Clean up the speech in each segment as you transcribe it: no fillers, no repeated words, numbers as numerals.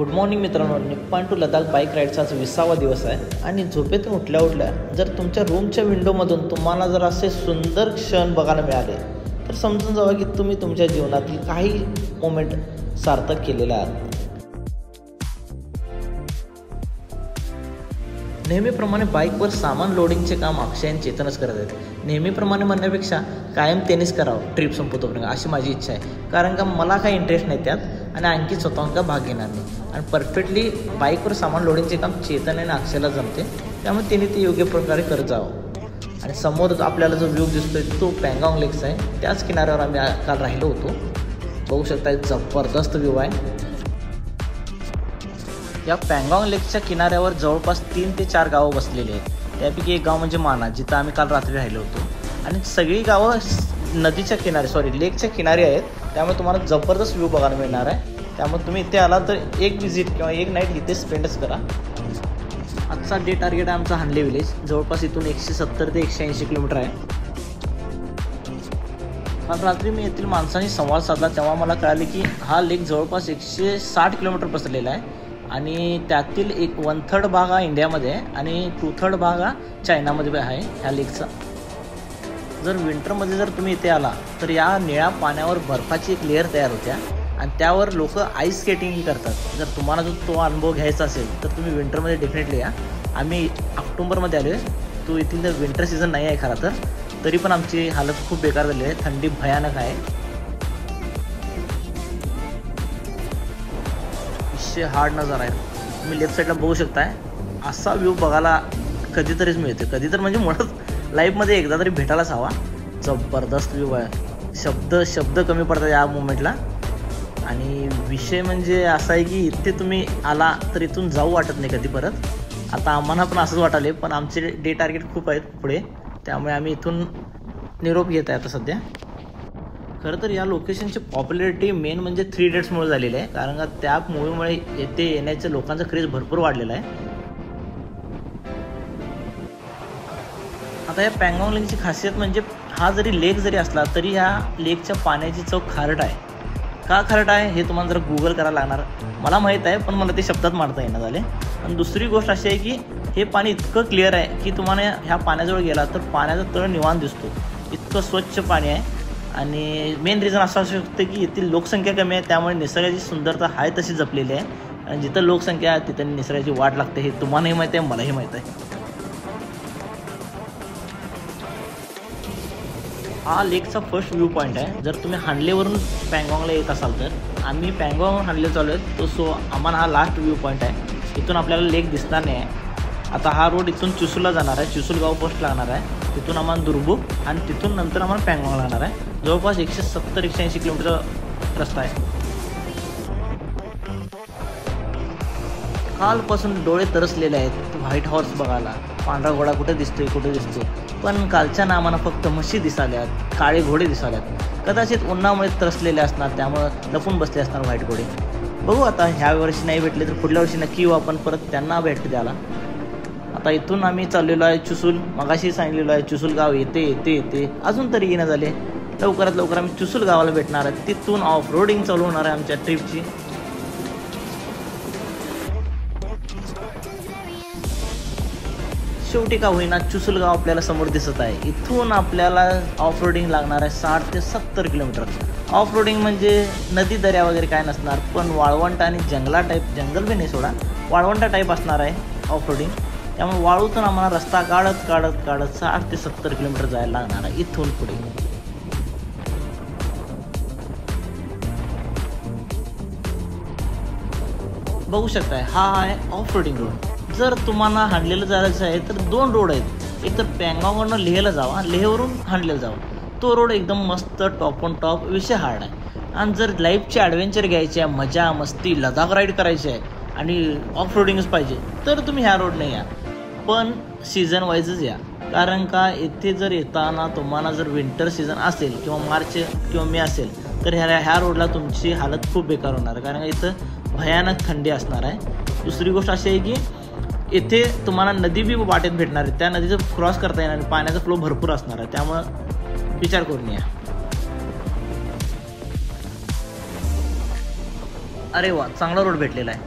Good morning मित्रांनो. निप्पाण to Ladakh bike राईडचा आज 20वा दिवस आहे आणि झोपेतून उठल्या उठल्या जर तुमच्या रूमच्या विंडोमधून तुम्हाला जर असे सुंदर क्षण बघायला मिळाले तर समजून जावा की तुम्ही तुमच्या जीवनातील काही मोमेंट सार्थक केलेले आहात. नेहमीप्रमाणे बाईकवर सामान लोडिंगचे काम अक्षय आणि चेतनच करत आहेत. नेहमीप्रमाणे म्हणण्यापेक्षा कायम त्यांनीच करावं ट्रिप संपवतोपर्यंत अशी माझी इच्छा आहे, कारण का मला काही इंटरेस्ट नाही त्यात आणि आणखी स्वतःहून का भाग घेणार नाही. आणि परफेक्टली बाईकवर सामान लोडिंगचे काम चेतन आणि अक्षयला जमते, त्यामुळे त्यांनी ते योग्य प्रकारे करत जावं. आणि समोर आपल्याला जो व्ह्यू दिसतोय तो पँगाँग लेकचा आहे. त्याच किनाऱ्यावर आम्ही काल राहिलो होतो. बघू शकता जबरदस्त व्ह्यू आहे. या पँगाँग लेकच्या किनाऱ्यावर जवळपास 3 ते 4 गावं बसलेली आहेत. त्यापैकी एक गाव म्हणजे माना, जिथं आम्ही काल रात्री राहिलो होतो. आणि सगळी गावं नदीच्या किनारे लेकच्या किनारे आहेत, त्यामुळे तुम्हाला जबरदस्त व्ह्यू बघायला मिळणार आहे. त्यामुळे तुम्ही इथे आला तर एक विजिट किंवा एक नाईट इथे स्पेंडच करा. आजचा डे टार्गेट आहे आमचा हानले विलेज. जवळपास इथून 170 ते 180 किलोमीटर आहे. काल रात्री मी येथील माणसांनी संवाद साधला तेव्हा मला कळाले की हा लेक जवळपास 160 किलोमीटर पसरलेला आहे आणि त्यातील 1/3 भाग हा इंडियामध्ये आहे आणि 2/3 भाग हा चायनामध्ये आहे ह्या लेकचा. जर विंटरमध्ये जर तुम्ही इथे आला तर या निळ्या पाण्यावर बर्फाची एक लेअर तयार होत्या आणि त्यावर लोक आईस स्केटिंगही करतात. जर तुम्हाला तो अनुभव घ्यायचा असेल तर तुम्ही विंटरमध्ये डेफिनेटली या. आम्ही ऑक्टोबरमध्ये आलो आहे. तो इथील तर विंटर सीझन नाही आहे खरं तर, तरी पण आमची हालत खूप बेकार झाली आहे. थंडी भयानक आहे. हार्ड नजारा आहे. तुम्ही लेफ्ट साईडला बघू शकताय. असा व्ह्यू बघायला कधीतरीच मिळते. कधी तर म्हणजे मुळात लाईफमध्ये एकदा तरी भेटायलाच हवा. जबरदस्त व्ह्यू आहे. शब्द कमी पडतात या मोमेंटला. आणि विषय म्हणजे असा आहे की इथे तुम्ही आला तर इथून जाऊ वाटत नाही कधी परत. आता आम्हाला पण असंच वाटाले, पण आमचे डे टार्गेट खूप आहेत पुढे, त्यामुळे आम्ही इथून निरोप घेत आहे आता सध्या. खरं तर या लोकेशनची पॉप्युलॅरिटी मेन म्हणजे 3 इडियट्समुळे झालेली आहे, कारण का त्या मूवीमुळे येथे येण्याच्या लोकांचा क्रेज भरपूर वाढलेला आहे. आता या पँगाँग लेकची खासियत म्हणजे हा जरी लेक जरी असला तरी ह्या लेकच्या पाण्याची चव खारट आहे. का खारट आहे हे तुम्हाला जरा गूगल करायला लागणार. मला माहीत आहे, पण मला ते शब्दात मांडता येणार झाले. आणि दुसरी गोष्ट अशी आहे की हे पाणी इतकं क्लिअर आहे की तुम्हाला ह्या पाण्याजवळ गेला तर पाण्याचा तळ निवांत दिसतो. इतकं स्वच्छ पाणी आहे. आणि मेन रिझन असं असू शकतं की येथील लोकसंख्या कमी आहे, त्यामुळे निसर्गाची सुंदरता आहे तशी जपलेली आहे. आणि जिथं लोकसंख्या आहे तिथं निसर्गाची वाट लागते, हे तुम्हालाही माहीत आहे, मलाही माहीत आहे. हा लेकचा फर्स्ट व्ह्यू पॉईंट आहे. जर तुम्ही हानलेवरून पँगाँगला येत असाल तर आम्ही पँगाँग हानले चालू आहेत तो, सो आम्हाला हा लास्ट व्ह्यू पॉईंट आहे. इथून आपल्याला लेक दिसणार नाही आहे. आता हा रोड इथून चुसूला जाणार आहे. चुसूल गाव फर्स्ट लागणार आहे. तिथून आम्हाला दुर्बुक आणि तिथून नंतर आम्हाला पँगाँग लागणार आहे. जवळपास 170-180 किलोमीटर रस्ता आहे. कालपासून डोळे तरसलेले आहेत व्हाईट हॉर्स बघायला. पांढरा घोडा कुठे दिसतोय, पण कालच्या नामानं फक्त म्हशी दिसाल्यात, काळे घोडे दिसाल्यात. कदाचित उन्हामुळे तरसलेले असणार, त्यामुळं लपून बसले असणार व्हाईट घोडे. बघू आता ह्या वर्षी नाही भेटले तर पुढल्या वर्षी नक्की येऊ आपण परत त्यांना भेट द्यायला. आता इथून आम्ही चाललेलो आहे चुसूल. मगाशी सांगितलेलो आहे चुसूल गाव येते अजून तरी येणं झाले. लवकरात लवकर आम्ही चुसूल गावाला भेटणार आहे. तिथून ऑफ रोडिंग चालू होणार आहे आमच्या ट्रिपची. शेवटी का होईना चुसूल गाव आपल्याला समोर दिसत आहे. इथून आपल्याला ऑफ रोडिंग लागणार आहे 60 ते 70 किलोमीटर. ऑफ रोडिंग म्हणजे नदी दर्या वगैरे काय नसणार, पण वाळवंट आणि जंगला टाईप, जंगल बी नाही सोडा, वाळवंटा टाईप असणार आहे ऑफ रोडिंग. त्यामुळे वाळूतून आम्हाला रस्ता काढत 60 ते 70 किलोमीटर जायला लागणार आहे इथून पुढे. बघू शकताय हा आहे ऑफ रोडिंग रोड. जर तुम्हाला हानलेलं जायचं आहे तर 2 रोड आहेत. एक तर पँगाँगवरून लेहला जावा, लेहवरून हानलेला जावा. तो रोड एकदम मस्त टॉप ऑन टॉप, विषय हार्ड आहे. आणि जर लाईफचे ॲडव्हेंचर घ्यायचे आहे, मजा मस्ती लडाख राईड करायची आहे आणि ऑफ रोडिंगच पाहिजे तर तुम्ही ह्या रोडने या, पण सीझन वाईजच या. कारण का येथे जर येताना तुम्हाला जर विंटर सीझन असेल किंवा मार्च किंवा मे असेल तर ह्या रोडला तुमची हालत खूप बेकार होणार आहे, कारण इथं भयानक थंडी असणार आहे. दुसरी गोष्ट अशी आहे की येथे तुम्हाला नदी बी वाटेत भेटणार आहे, त्या नदीचं क्रॉस करता येणार, पाण्याचा फ्लो भरपूर असणार आहे, त्यामुळं विचार करून या. अरे वा, चांगला रोड भेटलेला आहे.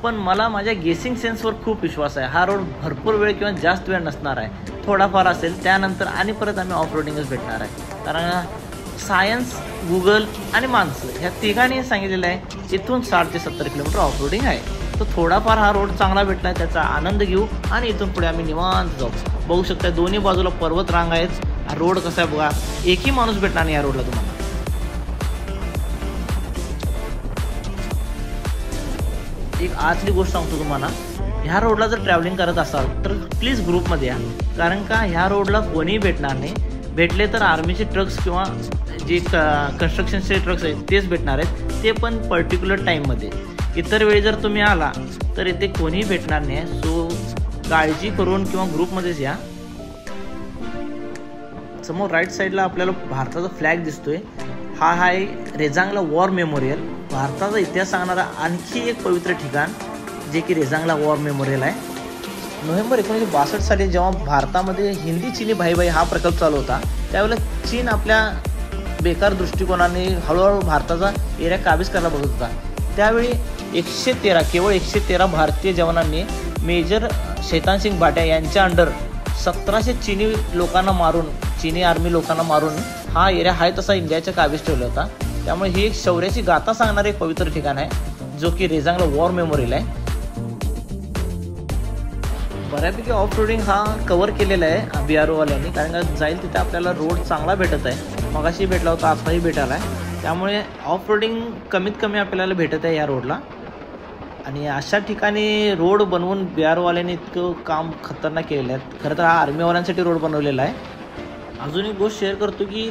पण मला माझ्या गेसिंग सेन्सवर खूप विश्वास आहे. हा रोड भरपूर वेळ किंवा जास्त वेळ नसणार आहे, थोडाफार असेल. त्यानंतर आणि परत आम्ही ऑफ रोडिंगच भेटणार आहे. कारण सायन्स, गुगल आणि माणसं ह्या तिघांनी सांगितलेलं आहे इथून 60 ते 70 किलोमीटर ऑफ रोडिंग आहे. तर थोडाफार हा रोड चांगला भेटला आहे, त्याचा आनंद घेऊ आणि इथून पुढे आम्ही निवांत जाऊ. बघू शकता दोन्ही बाजूला पर्वत रांग आहेत. हा रोड कसा आहे बघा, एकही माणूस भेटणार नाही या रोडला तुम्हाला. एक आतली गोष्ट सांगतो तुम्हाला, ह्या रोडला जर ट्रॅव्हलिंग करत असाल तर प्लीज ग्रुपमध्ये या. कारण का ह्या रोडला कोणीही भेटणार नाही. भेटले तर आर्मीचे ट्रक्स किंवा जे कन्स्ट्रक्शनचे ट्रक्स आहेत तेच भेटणार आहेत, ते पण पर्टिक्युलर टाईममध्ये. इतर वेळी जर तुम्ही आला तर इथे कोणीही भेटणार नाही. सो काळजी करून किंवा ग्रुपमध्येच या. समोर राईट साईडला आपल्याला भारताचा फ्लॅग दिसतोय. हा आहे रेजांगला वॉर मेमोरियल, भारताचा इतिहास सांगणारा आणखी एक पवित्र ठिकाण जे की रेजांगला वॉर मेमोरियल आहे. नोव्हेंबर 1962 साली जेव्हा भारतामध्ये हिंदी चिनी भाई हा प्रकल्प चालू होता, त्यावेळेला चीन आपल्या बेकार दृष्टिकोनाने हळूहळू भारताचा एरिया काबीज करायला बघत होता. त्यावेळी 113 केवळ 113 भारतीय जवानांनी मेजर शैतान सिंग भाटिया यांच्या अंडर 1700 चिनी लोकांना मारून, चिनी आर्मी लोकांना मारून हा एरिया आहे तसा इंडियाच्या काबीज ठेवला होता. त्यामुळे ही एक शौर्याची गाथा सांगणारे एक पवित्र ठिकाण आहे जो की रेजांगला वॉर मेमोरियल आहे. बऱ्यापैकी ऑफ रोडिंग हा कव्हर केलेला आहे BRO वाल्यांनी, कारण का जाईल तिथे आपल्याला रोड चांगला भेटत आहे. मगाशी भेटला होता, आताही भेटायला आहे. त्यामुळे ऑफ रोडिंग कमीत कमी आपल्याला भेटत आहे या रोडला. आणि अशा ठिकाणी रोड बनवून BRO वाल्यांनी इतकं काम खतरनाक केलेलं आहे. खरं तर हा आर्मीवाल्यांसाठी रोड बनवलेला आहे. अजून एक गोष्ट शेअर करतो की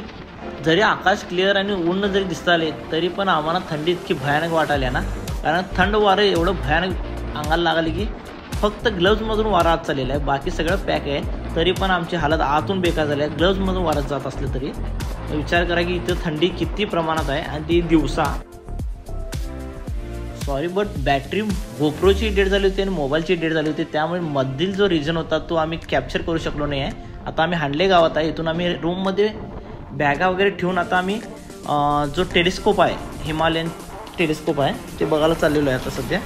जरी आकाश क्लिअर आणि ऊन जरी दिसताले तरी पण आम्हाला थंडी इतकी भयानक वाटायला ना, कारण थंड वारं एवढं भयानक अंगाला लागले की फक्त ग्लव्जमधून वारा आत चाललेला आहे. बाकी सगळं पॅक आहे, तरी पण आमची हालत आतून बेकार झाली आहे. ग्लव्जमधून वारत जात असले तरी विचार करा की इथं थंडी किती प्रमाणात आहे. आणि ती दिवसा सॉरी बट बॅटरी गोप्रोची डेट झाली होती आणि मोबाईलची डेट झाली होती. त्यामुळे मधील जो रिजन होता तो आम्ही कॅप्चर करू शकलो नाही आहे. आता आम्ही हांडले गावात आहे. इथून आम्ही रूममध्ये बॅगा वगैरे ठेवून आता आम्ही जो टेलिस्कोप आहे, हिमालयन टेलिस्कोप आहे, ते बघायला चाललेलो आहे आता सध्या.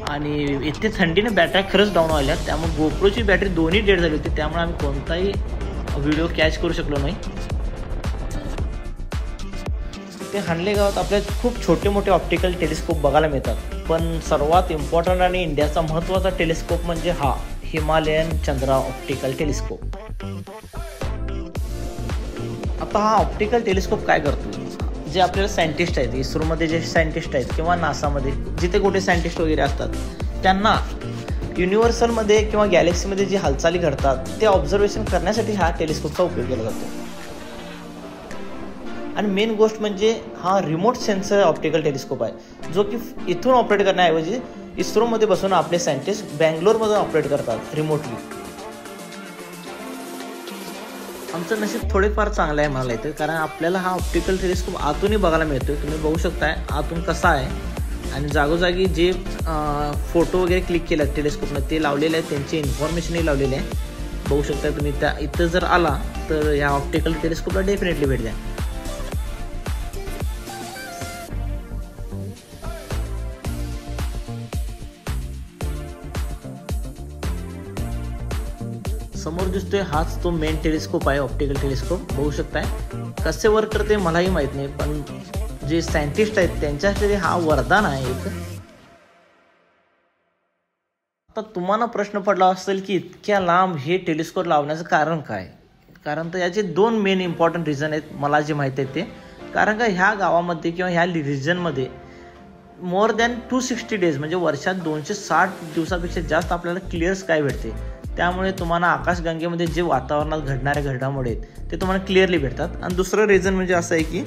आणि इथे थंडीने बॅटऱ्या खरंच डाऊन व्हायल्या. त्यामुळे गोप्रोची बॅटरी दोन्ही डेड झाली होती. त्यामुळे आम्ही कोणताही व्हिडिओ कॅच करू शकलो नाही. ते हांडले गावात आपल्याला खूप छोटे मोठे ऑप्टिकल टेलिस्कोप बघायला मिळतात, पण सर्वात इम्पॉर्टंट आणि इंडियाचा महत्त्वाचा टेलिस्कोप म्हणजे हा हिमालयन चंद्रा ऑप्टिकल टेलिस्कोप. आता हा ऑप्टिकल टेलिस्कोप काय करतो, जे आपल्याला सायंटिस्ट आहेत, इस्रोमध्ये जे सायंटिस्ट आहेत किंवा नासामध्ये जिथे कुठे सायंटिस्ट वगैरे असतात, त्यांना युनिव्हर्सलमध्ये किंवा गॅलेक्सीमध्ये जे हालचाली घडतात ते ऑब्झर्वेशन करण्यासाठी हा टेलिस्कोपचा उपयोग केला जातो. आणि मेन गोष्ट म्हणजे हा रिमोट सेन्सर ऑप्टिकल टेलिस्कोप आहे, जो की इथून ऑपरेट करण्याऐवजी इस्रोमध्ये बसून आपले सायंटिस्ट बँगलोरमध्ये ऑपरेट करतात रिमोटली. आमचं नशीब थोडेफार चांगलं आहे मला इथे, कारण आपल्याला हा ऑप्टिकल टेलिस्कोप आतूनही बघायला मिळतोय. तुम्ही बघू शकताय आतून कसा आहे. आणि जागोजागी जे फोटो वगैरे क्लिक केले आहेत टेलिस्कोपनं ते लावलेले आहेत, त्यांची इन्फॉर्मेशनही लावलेली आहे. बघू शकता तुम्ही. त्या इथं जर आला तर ह्या ऑप्टिकल टेलिस्कोपला डेफिनेटली भेट द्या. समोर दिसतोय हाच तो मेन टेलिस्कोप आहे, ऑप्टिकल टेलिस्कोप. बघू शकताय कसे वर्क करते मलाही माहीत नाही, पण जे सायंटिस्ट आहेत त्यांच्यासाठी हा वरदान आहे एक. आता तुम्हाला प्रश्न पडला असेल की इतक्या लांब हे टेलिस्कोप लावण्याचं कारण काय? कारण तर याचे दोन मेन इम्पॉर्टंट रिझन आहेत मला जे माहीत आहेत ते. कारण का ह्या गावामध्ये किंवा ह्या रिजनमध्ये मोर दॅन 260 डेज म्हणजे वर्षात 260 दिवसापेक्षा जास्त आपल्याला क्लिअर स्काय भेटते. त्यामुळे तुम्हाला आकाशगंगेमध्ये जे वातावरणात घडणाऱ्या घडामोडी आहेत ते तुम्हाला क्लिअरली भेटतात. आणि दुसरं रिझन म्हणजे असं आहे की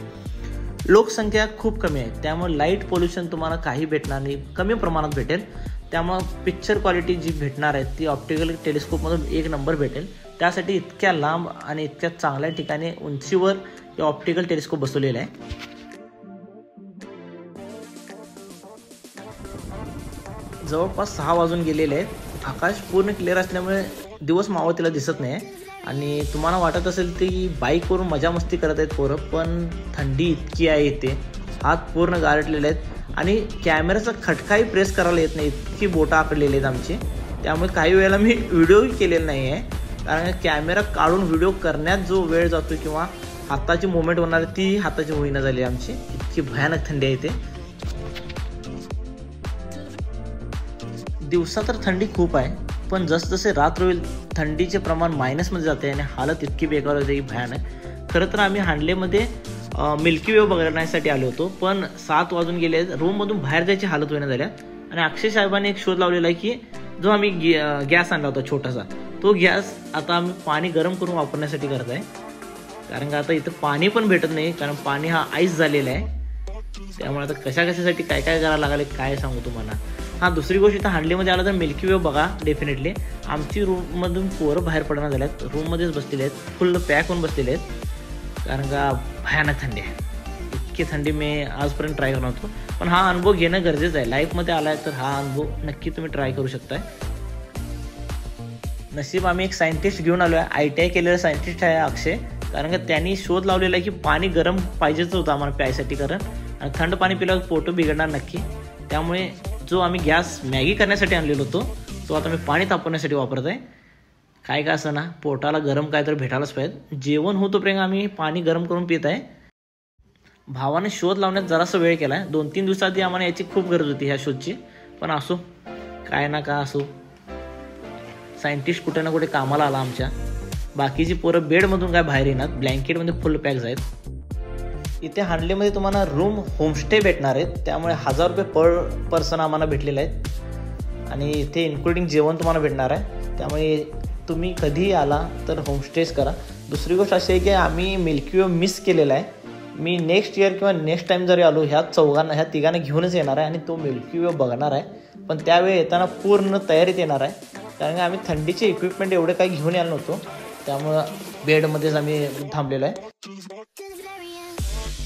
लोकसंख्या खूप कमी आहे, त्यामुळे लाईट पोल्युशन तुम्हाला काही भेटणार नाही, कमी प्रमाणात भेटेल. त्यामुळं पिक्चर क्वालिटी जी भेटणार आहे ती ऑप्टिकल टेलिस्कोपमधून एक नंबर भेटेल. त्यासाठी इतक्या लांब आणि इतक्या चांगल्या ठिकाणी उंचीवर हे ऑप्टिकल टेलिस्कोप बसवलेलं आहे. जवळपास 6 वाजून गेलेले आहेत. आकाश पूर्ण क्लिअर असल्यामुळे दिवस मावळतीला दिसत नाही. आणि तुम्हाला वाटत असेल की बाईकवरून मजा मस्ती करत आहेत पोरं, पण थंडी इतकी आहे इथे, हात पूर्ण गारटलेले आहेत. आणि कॅमेराचा खटकाही प्रेस करायला येत नाही, इतकी बोटं आखडलेली आहेत आमची. त्यामुळे काही वेळेला मी व्हिडिओही केलेला नाही आहे, कारण कॅमेरा काढून व्हिडिओ करण्यात जो वेळ जातो किंवा हाताची मुवमेंट होणार ती हाताची होईना झाली आमची. इतकी भयानक थंडी आहे इथे. दिवसा तर थंडी खूप आहे, पण जसजसे रात्र होईल थंडीचे प्रमाण मायनसमध्ये जाते आणि हालत इतकी बेकार होते की भयानक. खरं तर आम्ही हांडलेमध्ये मिल्की वे बघण्यासाठी आलो होतो, पण 7 वाजून गेले, रूममधून बाहेर जायची हालत होईना झाल्या. आणि अक्षय साहेबांनी एक शोध लावलेला आहे की जो आम्ही गॅस आणला होता छोटासा, तो गॅस आता आम्ही पाणी गरम करून वापरण्यासाठी करत आहे. कारण का आता इथं पाणी पण भेटत नाही, कारण पाणी हा आईस झालेला आहे. त्यामुळे आता कशासाठी काय काय करायला लागले काय सांगू तुम्हाला. हां, दुसरी गोष्ट इथं हांडलीमध्ये आलं तर मिल्की वे बघा डेफिनेटली. आमची रूममधून पोरं बाहेर पडणार झाल्यात, रूममध्येच बसलेले आहेत, फुल पॅक होऊन बसलेले आहेत. कारण का भयानक थंडी आहे. इतकी थंडी मी आजपर्यंत ट्राय करणार होतो, पण हा अनुभव घेणं गरजेचं आहे. लाईफमध्ये आला आहे तर हा अनुभव नक्की तुम्ही ट्राय करू शकताय. नशीब आम्ही एक सायंटिस्ट घेऊन आलो आहे, ITI केलेला सायंटिस्ट आहे अक्षय. कारण का त्यांनी शोध लावलेला आहे की पाणी गरम पाहिजेच होतं आम्हाला प्यायसाठी, कारण थंड पाणी पिल्यावर पोटं बिघडणार नक्की. त्यामुळे जो आम्ही गॅस मॅगी करण्यासाठी आणलेलो होतो तो आता मी पाणी तापवण्यासाठी वापरत आहे. काय का असं ना, पोटाला गरम काय तर भेटायलाच पाहिजे. जेवण होतोपर्यंत आम्ही पाणी गरम करून पित आहे. भावाने शोध लावण्यात जरासा वेळ केला आहे. 2-3 दिवसाआधी आम्हाला याची खूप गरज होती ह्या शोधची, पण असो काय ना का असो, सायंटिस्ट कुठे ना कुठे कामाला आला आमच्या. बाकीची पोरं बेडमधून काय बाहेर येणार, ब्लँकेटमध्ये फुल पॅक्स आहेत. इथे हांडलेमध्ये तुम्हाला रूम होमस्टे भेटणार आहेत, त्यामुळे 1000 रुपये पर पर्सन आम्हाला भेटलेले आहेत. आणि इथे इन्क्लुडिंग जेवण तुम्हाला भेटणार आहे. त्यामुळे तुम्ही कधीही आला तर होमस्टेच करा. दुसरी गोष्ट अशी आहे की आम्ही मिल्की वे मिस केलेला आहे. मी नेक्स्ट इयर किंवा नेक्स्ट टाईम जरी आलो ह्या तिघांना घेऊनच येणार आहे आणि तो मिल्की वे बघणार आहे. पण त्यावेळी येताना पूर्ण तयारीत येणार आहे, कारण आम्ही थंडीचे इक्विपमेंट एवढे काही घेऊन यायला नव्हतो. त्यामुळं बेडमध्येच आम्ही थांबलेलो आहे.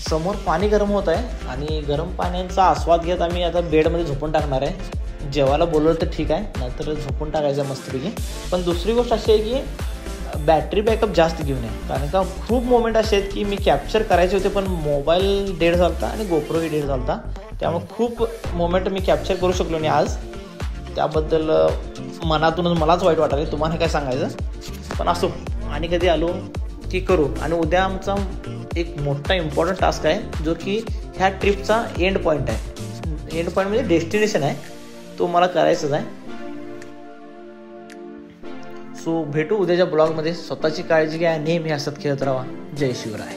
समोर पाणी गरम होत आहे आणि गरम पाण्याचा आस्वाद घेत आम्ही आता बेडमध्ये झोपून टाकणार आहे. जेवायला बोलवलं तर ठीक आहे, नाहीतर झोपून टाकायचं मस्तपैकी. पण दुसरी गोष्ट अशी आहे की बॅटरी बॅकअप जास्त घेऊन आहे, कारण का खूप मोमेंट असे आहेत की मी कॅप्चर करायचे होते पण मोबाईल डेड झाला आणि गोप्रोही डेड झाला. त्यामुळे खूप मोमेंट मी कॅप्चर करू शकलो नाही आज. त्याबद्दल मनातूनच मलाच वाईट वाटायला, तुम्हाला काय सांगायचं. पण असो, आणि कधी आलो की करू. आणि उद्या आमचा एक मोठा इम्पॉर्टंट टास्क आहे जो की ह्या ट्रिपचा एंड पॉईंट आहे. एंड पॉईंट म्हणजे डेस्टिनेशन आहे, तो मला करायचाच आहे. सो भेटू उद्याच्या ब्लॉगमध्ये. स्वतःची काळजी घ्या, नेहमी हसत खेळत राहा. जय शिवराय.